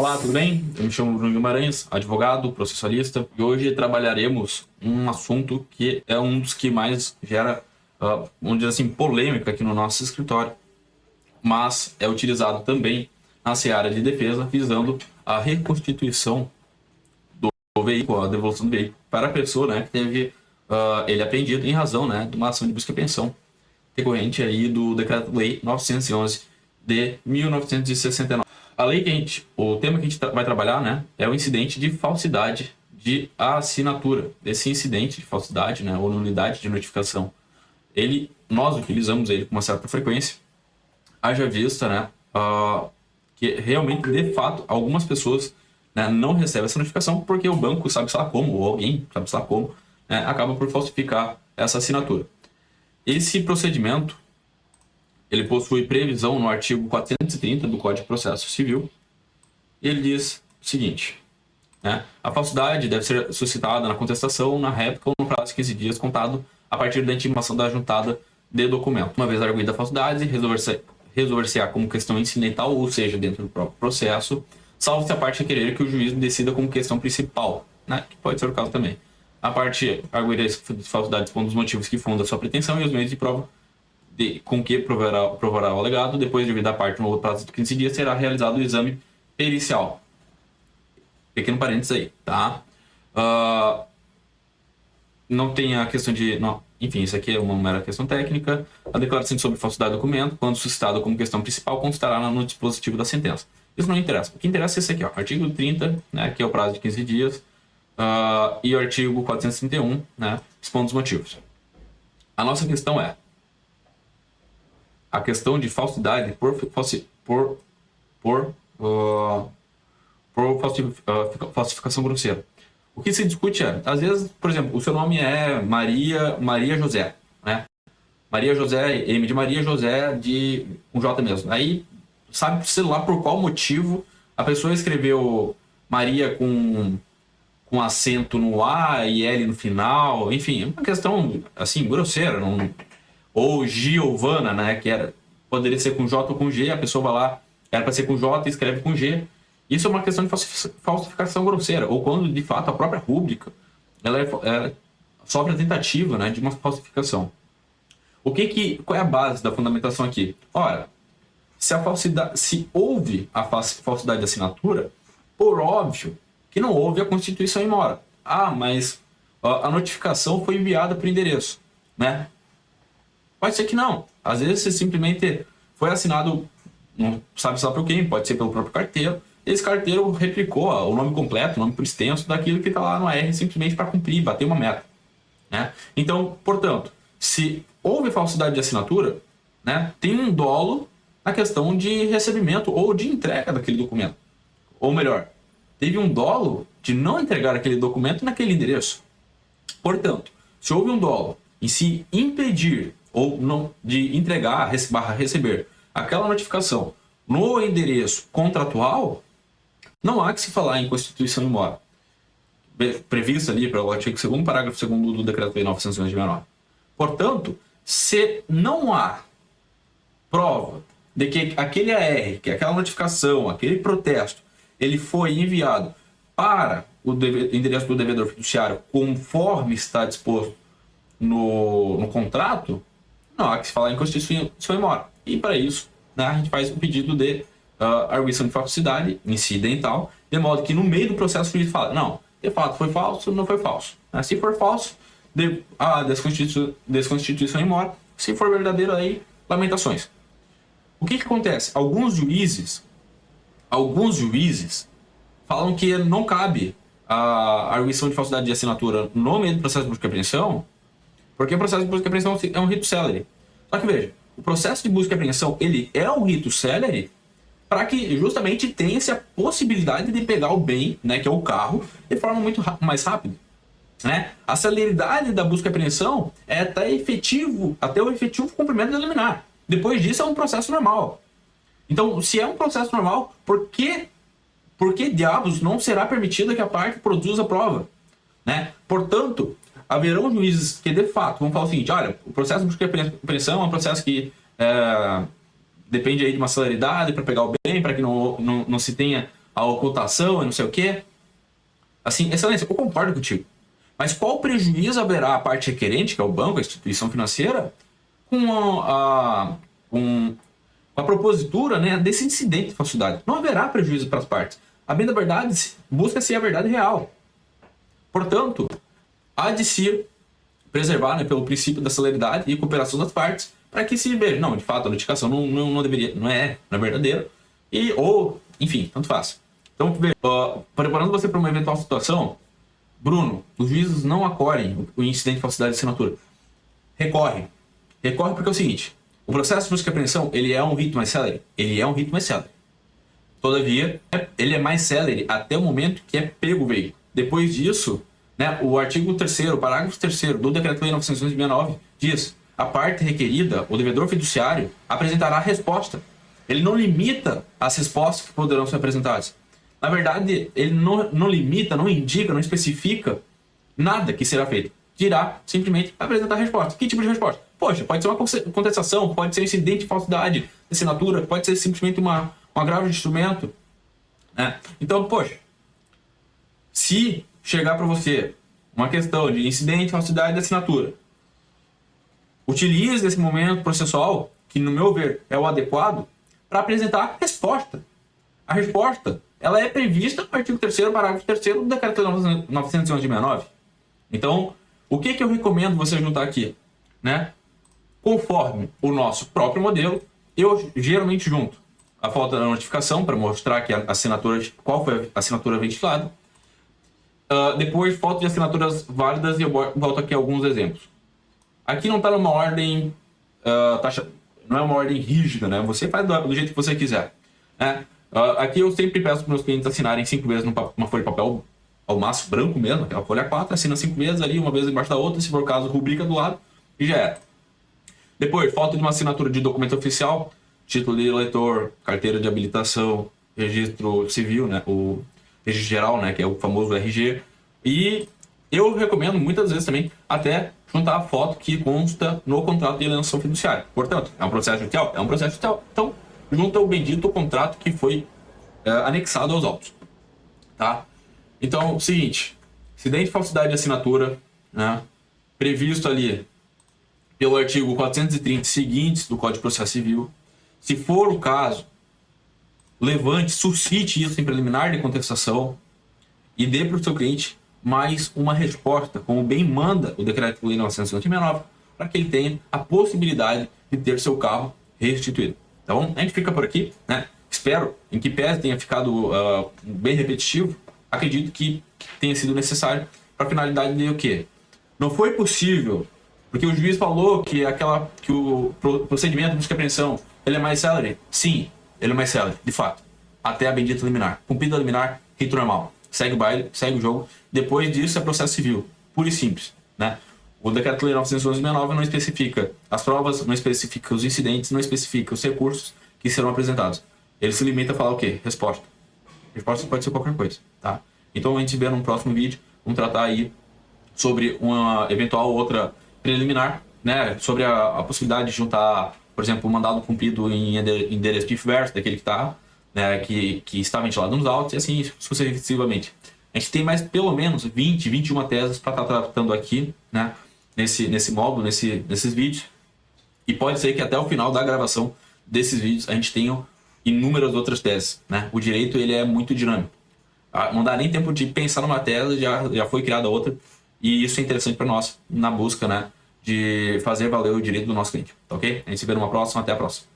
Olá, tudo bem? Eu me chamo Bruno Guimarães, advogado, processualista, e hoje trabalharemos um assunto que é um dos que mais gera, vamos dizer assim, polêmica aqui no nosso escritório, mas é utilizado também na seara de defesa, visando a reconstituição do veículo, a devolução do veículo para a pessoa, né, que teve ele apreendido em razão, né, de uma ação de busca e apreensão decorrente aí do Decreto-Lei 911 de 1969. A lei o tema que a gente vai trabalhar, né, é o incidente de falsidade de assinatura. Esse incidente de falsidade, né, ou nulidade de notificação, nós utilizamos ele com uma certa frequência, haja vista, né, que realmente, de fato, algumas pessoas, né, não recebem essa notificação porque o banco sabe-se lá como, ou alguém sabe-se lá como, né, acaba por falsificar essa assinatura. Esse procedimento ele possui previsão no artigo 430 do Código de Processo Civil. Ele diz o seguinte, né? A falsidade deve ser suscitada na contestação, na réplica ou no prazo de 15 dias contado a partir da intimação da juntada de documento. Uma vez arguida a falsidade, resolver-se-á como questão incidental, ou seja, dentro do próprio processo, salvo se a parte requerer que o juiz decida como questão principal, né? Que pode ser o caso também. A parte arguida de falsidade dispõe dos motivos que fundam a sua pretensão e os meios de prova com que provará o alegado. Depois de ouvida a parte no outro prazo de 15 dias, será realizado o exame pericial. Pequeno parênteses aí, tá? Não tem a questão de... Não, enfim, isso aqui é uma mera questão técnica. A declaração sobre falsidade do documento, quando suscitado como questão principal, constará no dispositivo da sentença. Isso não interessa. O que interessa é esse aqui, ó, artigo 30, né, que é o prazo de 15 dias, e o artigo 431, né, dispõe dos motivos. A nossa questão é a questão de falsidade por falsificação grosseira. O que se discute é, às vezes, por exemplo, o seu nome é Maria José, né? Maria José, M de Maria, José de um J mesmo. Aí, sabe-se lá por qual motivo a pessoa escreveu Maria com acento no A e L no final, enfim, é uma questão, assim, grosseira, não... Ou Giovana, né, poderia ser com J ou com G, a pessoa vai lá, era para ser com J e escreve com G. Isso é uma questão de falsificação grosseira, ou quando, de fato, a própria rúbrica ela sofre a tentativa, né, de uma falsificação. Qual é a base da fundamentação aqui? Ora, se houve a falsidade de assinatura, por óbvio que não houve a constituição em mora. Mas a notificação foi enviada para o endereço, né? Pode ser que não. Às vezes você simplesmente foi assinado, não sabe só por quem, pode ser pelo próprio carteiro. Esse carteiro replicou o nome completo, o nome por extenso daquilo que está lá no AR simplesmente para cumprir, bater uma meta, né? Então, portanto, se houve falsidade de assinatura, né, tem um dolo na questão de recebimento ou de entrega daquele documento. Ou melhor, teve um dolo de não entregar aquele documento naquele endereço. Portanto, se houve um dolo em se impedir ou não de entregar, receber aquela notificação no endereço contratual, não há que se falar em constituição em mora, prevista ali pelo artigo 2º, parágrafo 2º do Decreto-Lei 911 de 1969. Portanto, se não há prova de que aquele AR, que aquela notificação, aquele protesto, ele foi enviado para o endereço do devedor fiduciário conforme está disposto no contrato, não há que se falar em constituição em mora. E para isso, né, a gente faz um pedido de arguição de falsidade incidental, de modo que no meio do processo o juiz fala, não, de fato foi falso, não foi falso. Se for falso, desconstituição em mora. Se for verdadeiro, aí, lamentações. O que acontece? Alguns juízes falam que não cabe a arguição de falsidade de assinatura no meio do processo de busca e apreensão, porque o processo de busca e apreensão é um rito célere. Só que veja, o processo de busca e apreensão ele é um rito célere para que justamente tenha-se a possibilidade de pegar o bem, né, que é o carro, de forma muito mais rápida, né? A celeridade da busca e apreensão é até o efetivo cumprimento da liminar. Depois disso é um processo normal. Então, se é um processo normal, por que diabos não será permitido que a parte produza a prova, né? Portanto, haverão juízes que, de fato, vão falar o seguinte, olha, o processo de busca e apreensão é um processo que depende aí de uma celeridade para pegar o bem, para que não se tenha a ocultação e não sei o quê. Assim, excelência, eu concordo contigo. Mas qual prejuízo haverá à parte requerente, que é o banco, a instituição financeira, com a propositura, né, desse incidente de falsidade? Não haverá prejuízo para as partes. A bem da verdade busca-se a verdade real. Portanto, há de se preservar, né, pelo princípio da celeridade e cooperação das partes, para que se veja, não, de fato, a notificação não deveria, não é verdadeira, ou, enfim, tanto faz. Então, preparando você para uma eventual situação, Bruno, os juízes não acolhem o incidente de falsidade de assinatura. Recorre porque é o seguinte, o processo de busca e apreensão, ele é um rito mais célere? Ele é um rito mais célere. Todavia, ele é mais célere até o momento que é pego o veículo. Depois disso, né, o artigo 3º, parágrafo 3º do Decreto-Lei 969 diz: a parte requerida, o devedor fiduciário, apresentará a resposta. Ele não limita as respostas que poderão ser apresentadas. Na verdade, ele não limita, não indica, não especifica nada que será feito. Dirá simplesmente apresentar a resposta. Que tipo de resposta? Poxa, pode ser uma contestação, pode ser um incidente de falsidade de assinatura, pode ser simplesmente um agravo de instrumento. Né? Então, poxa, se chegar para você uma questão de incidente de falsidade de assinatura, utilize esse momento processual, que no meu ver é o adequado, para apresentar a resposta. A resposta, ela é prevista no artigo 3º, parágrafo 3º do Decreto-Lei 969. Então, o que eu recomendo você juntar aqui? Né? Conforme o nosso próprio modelo, eu geralmente junto a falta da notificação para mostrar que a assinatura, qual foi a assinatura ventilada. Depois, foto de assinaturas válidas, e eu volto aqui a alguns exemplos. Aqui não está numa ordem, não é uma ordem rígida, né? Você faz do jeito que você quiser. Né? Aqui eu sempre peço para meus clientes assinarem 5 vezes numa folha de papel ao maço branco mesmo, aquela folha 4, assina 5 vezes ali, uma vez embaixo da outra, se for o caso, rubrica do lado, e já era. Depois, foto de uma assinatura de documento oficial, título de eleitor, carteira de habilitação, registro civil, né? O registro geral, né? Que é o famoso RG. E eu recomendo muitas vezes também até juntar a foto que consta no contrato de alienação fiduciária. Portanto, é um processo judicial? É um processo judicial. Então, junta o bendito contrato que foi anexado aos autos. Tá? Então, seguinte, incidente de falsidade de assinatura, né? Previsto ali pelo artigo 430 seguintes do Código de Processo Civil. Se for o caso, levante, suscite isso em preliminar de contestação e dê para o seu cliente mais uma resposta, como bem manda o Decreto-Lei 969, para que ele tenha a possibilidade de ter seu carro restituído. Tá bom? A gente fica por aqui, né? Espero, em que pese tenha ficado bem repetitivo, acredito que tenha sido necessário para a finalidade de o quê? Não foi possível, porque o juiz falou que o procedimento de busca e apreensão ele é mais célere. Sim, ele é mais célere, de fato. Até a bendita liminar. Cumprida a liminar, rito normal. Segue o baile, segue o jogo. Depois disso é processo civil, puro e simples. Né? O Decreto-Lei 969 não especifica as provas, não especifica os incidentes, não especifica os recursos que serão apresentados. Ele se limita a falar o quê? Resposta. Resposta pode ser qualquer coisa. Tá? Então a gente se vê num próximo vídeo. Vamos tratar aí sobre uma eventual outra preliminar, né? Sobre a possibilidade de juntar, por exemplo, um mandado cumprido em endereço diverso daquele que está, né? que está ventilado nos autos, e assim sucessivamente. A gente tem mais pelo menos 20, 21 teses para estar tratando aqui, né? nesse módulo, nesses vídeos. E pode ser que até o final da gravação desses vídeos a gente tenha inúmeras outras teses. Né? O direito ele é muito dinâmico. Não dá nem tempo de pensar numa tese, já foi criada outra. E isso é interessante para nós na busca, né, de fazer valer o direito do nosso cliente. Tá ok? A gente se vê numa próxima. Até a próxima.